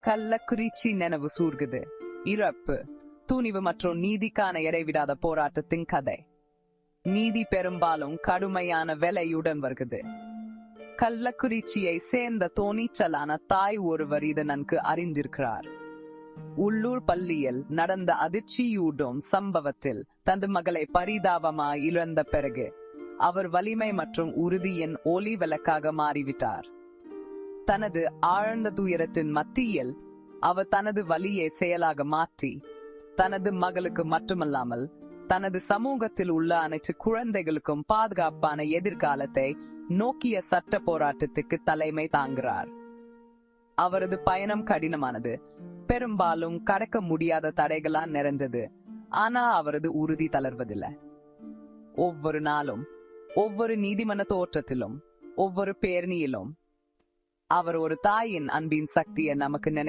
கள்ளக்குறிச்சி நினைவு சூர்குது. இறப்பு, துணிவு மற்றும் நீதிக்கான இடைவிடாத போராட்டத்தின் கதை. நீதி பெரும்பாலும் கடுமையான விலையுடன் வருகிறது. கள்ளக்குறிச்சியை சேர்ந்த துணிச்சலான தாய் ஒருவர் இது நன்கு அறிந்திருக்கிறார். உள்ளூர் பள்ளியில் நடந்த அதிர்ச்சியூட்டும் சம்பவத்தில் தனது மகளை பரிதாபமாய் இழந்த பிறகு அவர் வலிமை மற்றும் உறுதியின் ஒளி விளக்காக மாறிவிட்டார். தனது ஆழ்ந்த துயரத்தின் மத்தியில் அவர் தனது வலியை செயலாக மாற்றி தனது மகளுக்கு மட்டுமல்லாமல் தனது சமூகத்தில் உள்ள அனைத்து குழந்தைகளுக்கும் பாதுகாப்பான எதிர்காலத்தை நோக்கிய சட்ட போராட்டத்துக்கு தலைமை தாங்குகிறார். அவரது பயணம் கடினமானது, பெரும்பாலும் கடக்க முடியாத தடைகளால் நிறைந்தது. ஆனா அவரது உறுதி தளர்வதில்லை. ஒவ்வொரு நாளும், ஒவ்வொரு நீதிமன்ற தோற்றத்திலும், ஒவ்வொரு பேரணியிலும் அவர் ஒரு தாயின் அன்பின் சக்தியை நமக்கு நினைவு